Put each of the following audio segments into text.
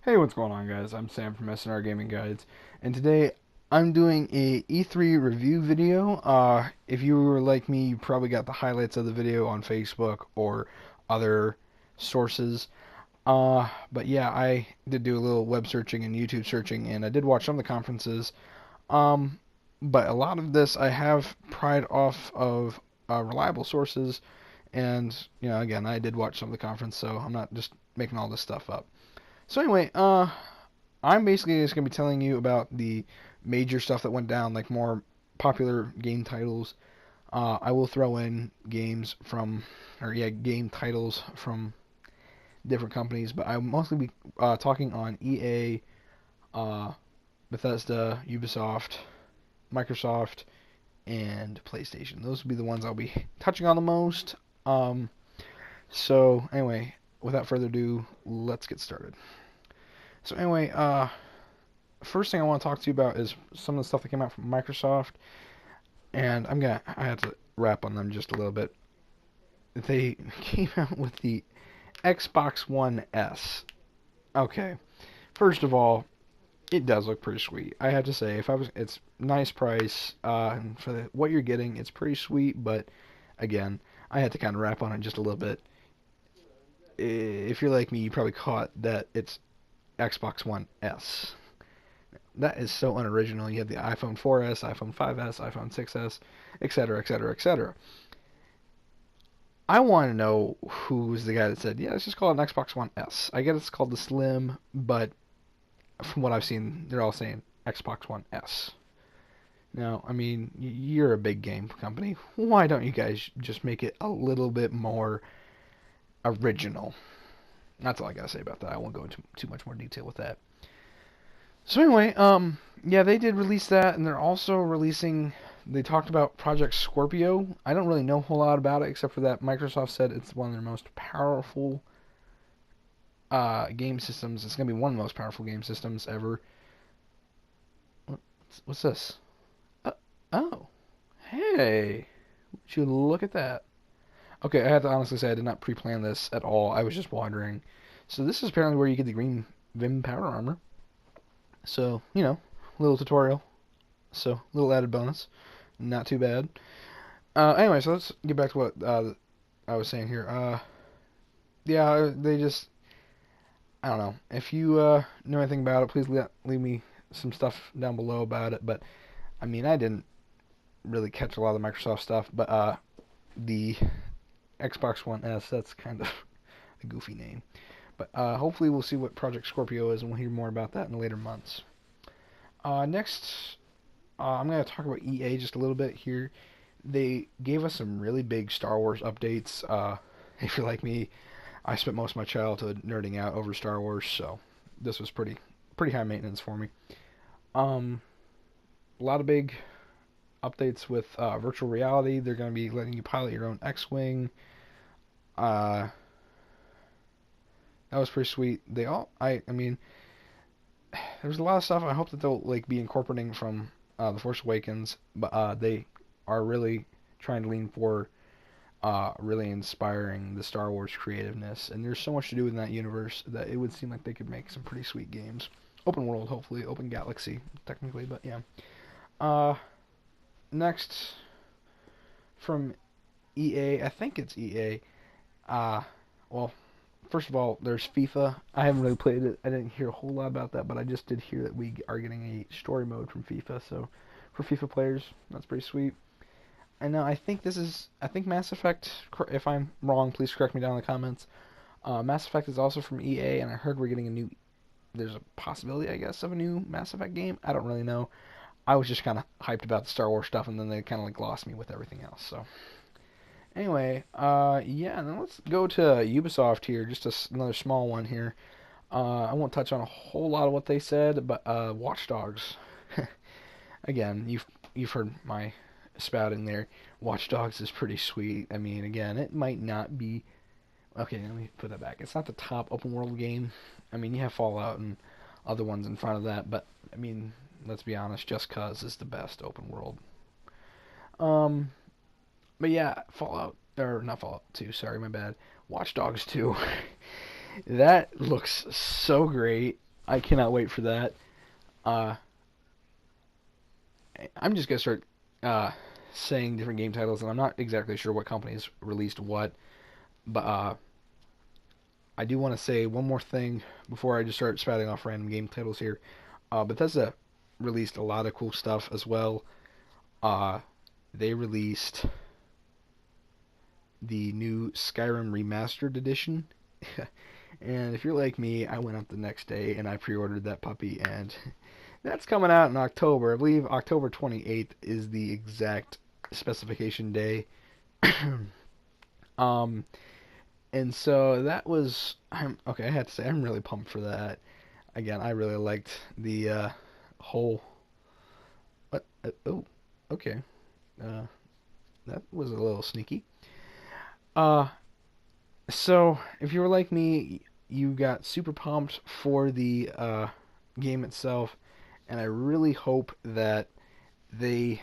Hey, what's going on, guys? I'm Sam from SNR Gaming Guides, and today I'm doing a E3 review video. If you were like me, you probably got the highlights of the video on Facebook or other sources. But yeah, I did do a little web searching and YouTube searching, and I did watch some of the conferences. Um, but a lot of this I have pried off of reliable sources, and again, I did watch some of the conference, so I'm not just making all this stuff up. So anyway, I'm basically just gonna be telling you about the major stuff that went down, like more popular game titles. I will throw in game titles from different companies, but I'll mostly be talking on EA, uh, Bethesda, Ubisoft, Microsoft, and PlayStation. Those will be the ones I'll be touching on the most. Um, so anyway, without further ado, let's get started. So anyway, first thing I want to talk to you about is some of the stuff that came out from Microsoft, and I had to wrap on them just a little bit. They came out with the Xbox One S. Okay, first of all, it does look pretty sweet. I have to say, it's nice price, and for what you're getting, it's pretty sweet. But again, I had to kind of wrap on it just a little bit. If you're like me, you probably caught that it's Xbox One S. That is so unoriginal. You have the iPhone 4S, iPhone 5S, iPhone 6S, etc., etc., etc. I want to know who's the guy that said, yeah, let's just call it an Xbox One S. I get it's called the Slim, but from what I've seen, they're all saying Xbox One S. Now, I mean, you're a big game company. Why don't you guys just make it a little bit more original? That's all I gotta say about that. I won't go into too much more detail with that. So anyway, yeah, they did release that, and they're also releasing. They talked about Project Scorpio. I don't really know a whole lot about it, except for that Microsoft said it's one of their most powerful game systems. It's gonna be one of the most powerful game systems ever. What's this? Uh, oh, hey, would you look at that? Okay, I have to honestly say I did not pre-plan this at all. I was just wandering. So this is apparently where you get the green Vim Power Armor. So little tutorial. So little added bonus. Not too bad. Anyway, so let's get back to what I was saying here. Yeah, they just, I don't know. If you know anything about it, please leave me some stuff down below about it. But I mean, I didn't really catch a lot of the Microsoft stuff, but the Xbox One S, that's kind of a goofy name. But hopefully we'll see what Project Scorpio is, and we'll hear more about that in the later months. Next, I'm going to talk about EA just a little bit here. They gave us some really big Star Wars updates. If you're like me, I spent most of my childhood nerding out over Star Wars, so this was pretty high maintenance for me. A lot of big updates with virtual reality. They're going to be letting you pilot your own X-wing. Uh, that was pretty sweet. I mean, there's a lot of stuff. I hope that they'll be incorporating from the Force Awakens, but they are really trying to lean for really inspiring the Star Wars creativeness. And there's so much to do in that universe that it would seem like they could make some pretty sweet games. Open world, hopefully, open galaxy, technically, but yeah. Uh, Next from EA, I think it's EA. Well, first of all, there's FIFA. I haven't really played it. I didn't hear a whole lot about that, but I just did hear that we are getting a story mode from FIFA. So, for FIFA players, that's pretty sweet. And now I think Mass Effect. If I'm wrong, please correct me down in the comments. Mass Effect is also from EA, and I heard we're getting a new. There's a possibility, I guess, of a new Mass Effect game. I don't really know. I was just kind of hyped about the Star Wars stuff, and then they kind of lost me with everything else. So anyway, yeah, and then let's go to Ubisoft here. Just another small one here. I won't touch on a whole lot of what they said, but Watch Dogs. Again, you've heard my spouting there. Watch Dogs is pretty sweet. I mean, again, it might not be. Okay, let me put that back. It's not the top open world game. I mean, you have Fallout and other ones in front of that, but I mean, let's be honest, Just Cause is the best open world. Um, but yeah, Fallout or not Fallout 2, sorry, my bad. Watch Dogs 2. That looks so great. I cannot wait for that. Uh, I'm just gonna start uh, saying different game titles, and I'm not exactly sure what companies released what, but I do want to say one more thing before I just start spouting off random game titles here. Bethesda released a lot of cool stuff as well. Uh, they released the new Skyrim Remastered Edition. And if you're like me, I went up the next day and I pre-ordered that puppy, and that's coming out in October. I believe October 28th is the exact specification day. um, and so that was okay. I had to say I'm really pumped for that. Again, I really liked the whole. What? Oh, okay. Uh, that was a little sneaky. Uh, so if you were like me, you got super pumped for the game itself, and I really hope that they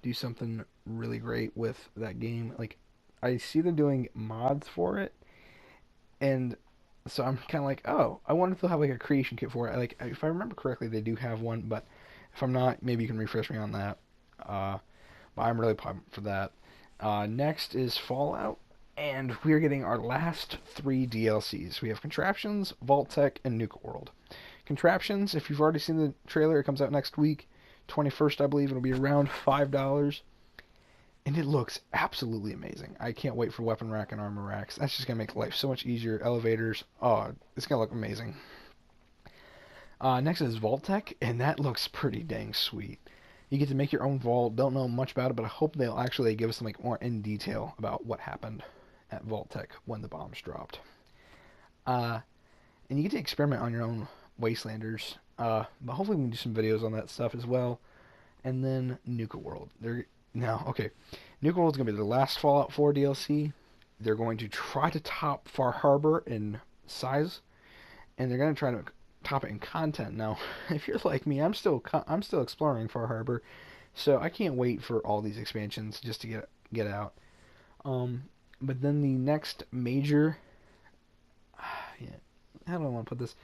do something really great with that game. Like, I see them doing mods for it, and so I'm kind of like, oh, I wonder if they'll have like a creation kit for it. Like, if I remember correctly, they do have one, but if I'm not, maybe you can refresh me on that. Uh, but I'm really pumped for that. Next is Fallout, and we're getting our last three DLCs. We have Contraptions, Vault-Tec, and Nuke World. Contraptions, if you've already seen the trailer, it comes out next week, 21st, I believe. It'll be around $5, and it looks absolutely amazing. I can't wait for weapon rack and armor racks. That's just gonna make life so much easier. Elevators, oh, it's gonna look amazing. Next is Vault-Tec, and that looks pretty dang sweet. You get to make your own vault. Don't know much about it, but I hope they'll actually give us some like more in detail about what happened at Vault-Tec when the bombs dropped. Uh, and you get to experiment on your own Wastelanders. But hopefully we can do some videos on that stuff as well. And then Nuka World. Okay. Nuka World's gonna be the last Fallout 4 DLC. They're going to try to top Far Harbor in size, and they're gonna try to top it in content. Now, if you're like me, I'm still exploring Far Harbor, so I can't wait for all these expansions just to get out. Um, but then the next major, yeah, how do I want to put this?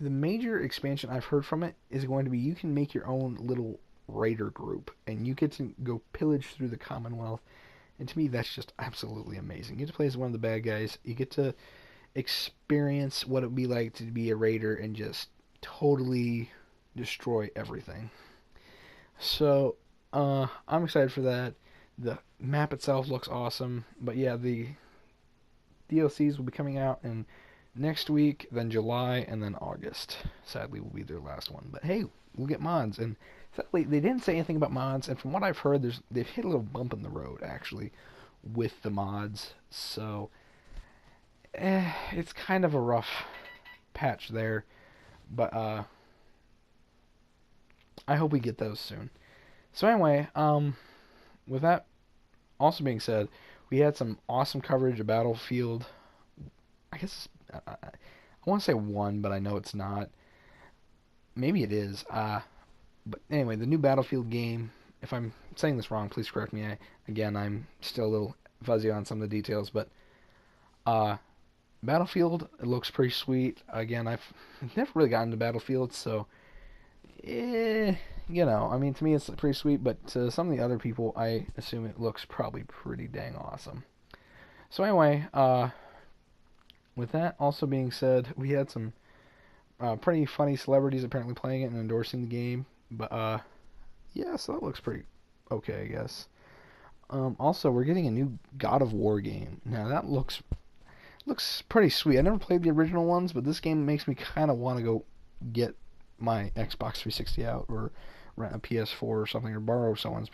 The major expansion I've heard from it is going to be you can make your own little raider group, and you get to go pillage through the Commonwealth. And to me, that's just absolutely amazing. You get to play as one of the bad guys. You get to experience what it would be like to be a raider and just totally destroy everything. So, I'm excited for that. The map itself looks awesome, but yeah, the DLCs will be coming out in next week, then July, and then August. Sadly, will be their last one. But hey, we'll get mods. And sadly, they didn't say anything about mods. And from what I've heard, they've hit a little bump in the road actually with the mods. So it's kind of a rough patch there. But I hope we get those soon. So anyway, with that also being said, we had some awesome coverage of Battlefield. I guess I want to say 1, but I know it's not. Maybe it is. But anyway, the new Battlefield game. If I'm saying this wrong, please correct me. Again, I'm still a little fuzzy on some of the details, but Battlefield, it looks pretty sweet. Again, I've never really gotten to Battlefield, so I mean, to me it's pretty sweet, but to some of the other people, I assume it looks probably pretty dang awesome. So anyway, with that also being said, we had some pretty funny celebrities apparently playing it and endorsing the game. But yeah, so that looks pretty okay, I guess. Also, we're getting a new God of War game. Now that looks pretty sweet. I never played the original ones, but this game makes me kind of want to go get my Xbox 360 out or rent a PS4 or something, or borrow someone's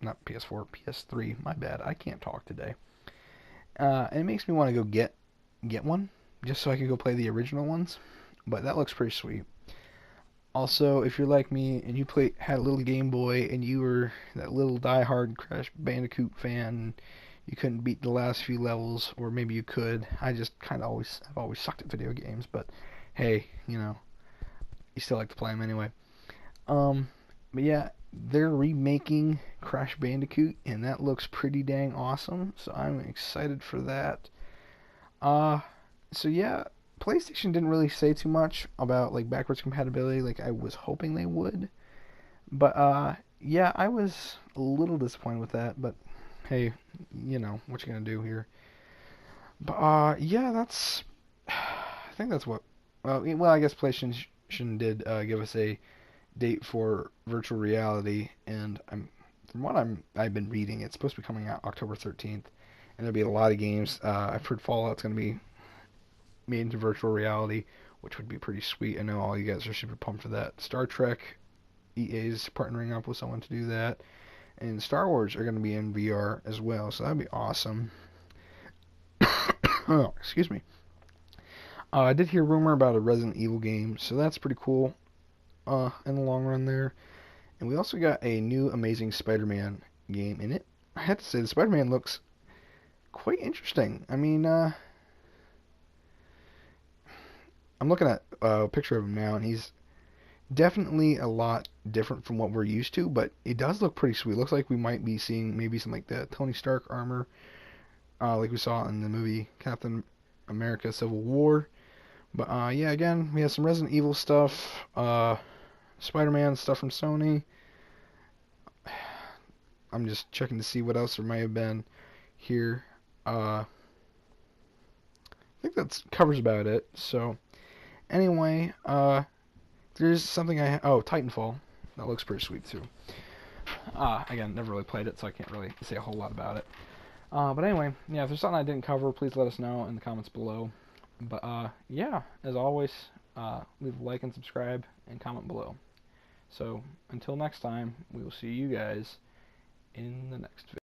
not PS4, PS3. My bad. I can't talk today. And it makes me want to go get one just so I can go play the original ones. But that looks pretty sweet. Also, if you're like me and you had a little Game Boy and you were that little die-hard Crash Bandicoot fan, you couldn't beat the last few levels, or maybe you could. I just kind of I've always sucked at video games, but hey, you still like to play them anyway. But yeah, they're remaking Crash Bandicoot, and that looks pretty dang awesome. So I'm excited for that. So yeah, PlayStation didn't really say too much about like backwards compatibility, like I was hoping they would. But yeah, I was a little disappointed with that. But hey, you know what you're gonna do here. But yeah, that's. I think that's what. Well, I guess PlayStation did give us a date for virtual reality, and from what I've been reading, it's supposed to be coming out October 13th, and there'll be a lot of games. I've heard Fallout's going to be made into virtual reality, which would be pretty sweet. I know all you guys are super pumped for that. Star Trek, EA's partnering up with someone to do that, and Star Wars are going to be in VR as well, so that'd be awesome. Oh, excuse me. I did hear rumor about a Resident Evil game, so that's pretty cool in the long run there. And we also got a new Amazing Spider-Man game in it. I have to say, the Spider-Man looks quite interesting. I mean, I'm looking at a picture of him now, and he's definitely a lot different from what we're used to, but it does look pretty sweet. It looks like we might be seeing maybe some like the Tony Stark armor, like we saw in the movie Captain America Civil War. But yeah, again, we have some Resident Evil stuff, Spider-Man stuff from Sony. I'm just checking to see what else there may have been here. I think that covers about it. So anyway, there's something Titanfall. That looks pretty sweet too. Again, never really played it, so I can't really say a whole lot about it. But anyway, yeah, if there's something I didn't cover, please let us know in the comments below. But yeah, as always, leave a like and subscribe and comment below. So until next time, we will see you guys in the next video.